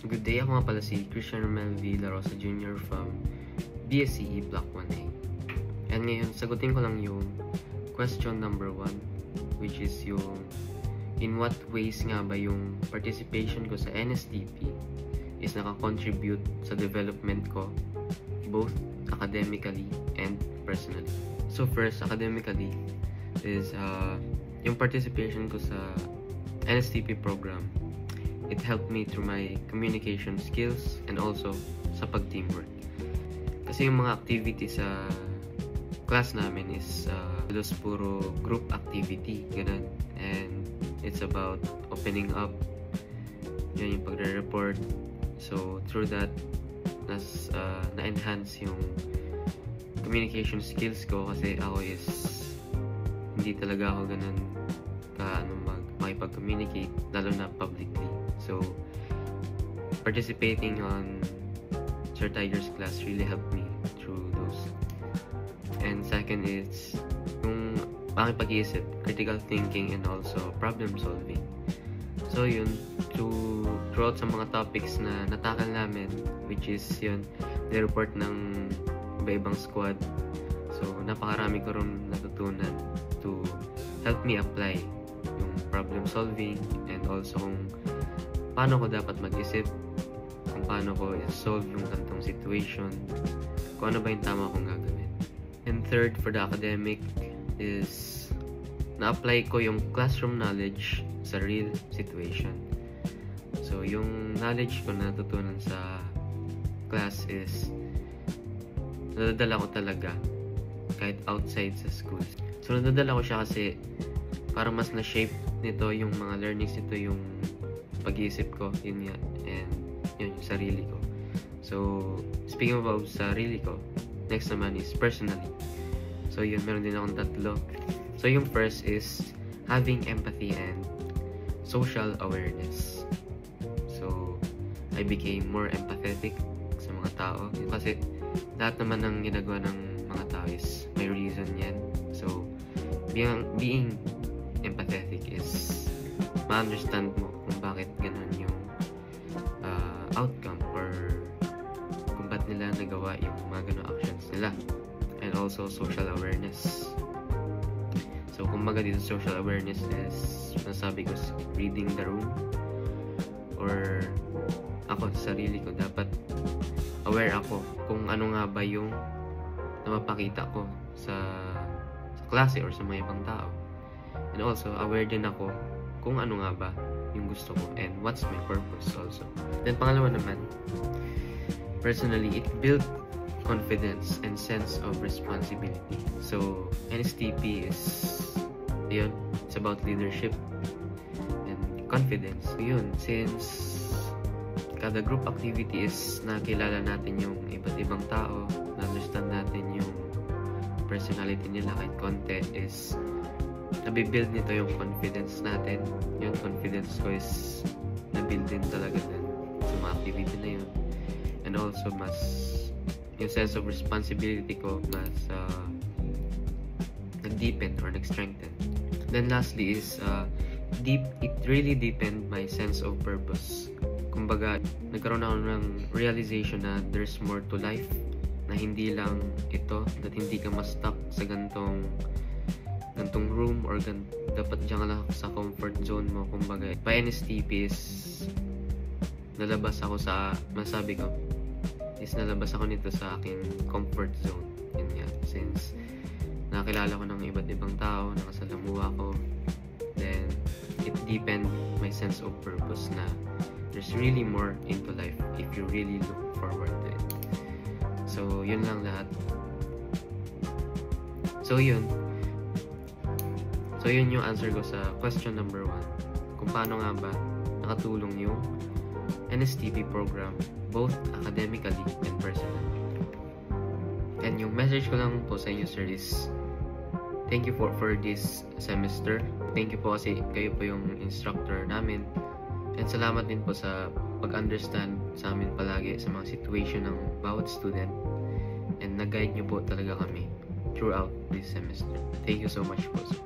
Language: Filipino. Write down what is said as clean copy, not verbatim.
Good day, ako nga pala si Christian Romel V. La Rosa Jr. from BSCE Block 1A. And ngayon, sagutin ko lang yung question number 1, which is yung in what ways nga ba yung participation ko sa NSTP is nakakontribute sa development ko both academically and personally. So first, academically is yung participation ko sa NSTP program. It helped me through my communication skills and also sa pag-teamwork. Kasi yung mga activity sa class namin is those puro group activity, ganun. And it's about opening up, yun yung pagre-report. So through that, na-enhance yung communication skills ko kasi ako is hindi talaga ako ganun makipag-communicate, lalo na publicly. So, participating on Sir Tiger's class really helped me through those. And second is yung pakipag-iisip, critical thinking, and also problem solving. So yun, throughout sa mga topics na natakal namin, which is yun, the-report ng iba-ibang squad. So, napakarami ko rin natutunan to help me apply yung problem solving and also kung paano ko dapat mag-isip, kung paano ko solve yung ganitong situation, kung ano ba yung tama kong gagawin. And third, for the academic is na-apply ko yung classroom knowledge sa real situation. So, yung knowledge ko na natutunan sa class is nadadala ko talaga kahit outside sa school. So, nadadala ko siya kasi parang mas na-shape nito yung mga learnings nito, yung pag-iisip ko, yun nga, and yun, yung sarili ko. So, speaking about sarili ko, next naman is personally. So, yun, meron din akong tatlo. So, yung first is having empathy and social awareness. So, I became more empathetic sa mga tao. Kasi, lahat naman ng ginagawa ng mga tao is may reason yan. So, being empathetic is ma-understand mo kung bakit ganun yung outcome or kung ba't nila nagawa yung mga ganun actions nila. And also social awareness. So kumbaga dito social awareness is nasabi ko reading the room, or ako sa sarili ko dapat aware ako kung ano nga ba yung napapakita ko sa klase or sa mga ibang tao. And also, aware din ako kung ano nga ba yung gusto ko and what's my purpose also. Then, pangalawa naman, personally, it built confidence and sense of responsibility. So, NSTP is, yun, it's about leadership and confidence. Yun, since kada group activity is nakilala natin yung iba't ibang tao, na-understand natin yung personality nila kahit konti, is nabibuild nito yung confidence natin. Yung confidence ko is nabuild din talaga sa mga activity na yun. And also, mas yung sense of responsibility ko mas nag-deepen or nag-strengthen. Then lastly is it really deepened my sense of purpose. Kumbaga, nagkaroon ako ng realization na there's more to life, na hindi lang ito, that hindi ka ma-stuck sa gantong room or dapat dyan ka lang sa comfort zone mo. Kumbaga, by NSTP is nalabas ako sa, masabi ko is nalabas ako nito sa aking comfort zone. Yun nga, since nakilala ko ng iba't ibang tao, nakasalamuha ko, then it deepened my sense of purpose na there's really more into life if you really look forward to it. So, yun lang lahat. So, yun yung answer ko sa question number 1. Kung paano nga ba nakatulong yung NSTP program both academically and personally. And yung message ko lang po sa inyo, sir, is thank you for this semester. Thank you po kasi kayo po yung instructor namin. And salamat din po sa pag-understand sa amin palagi sa mga situation ng bawat student. And nag-guide nyo po talaga kami throughout this semester. Thank you so much po, sir.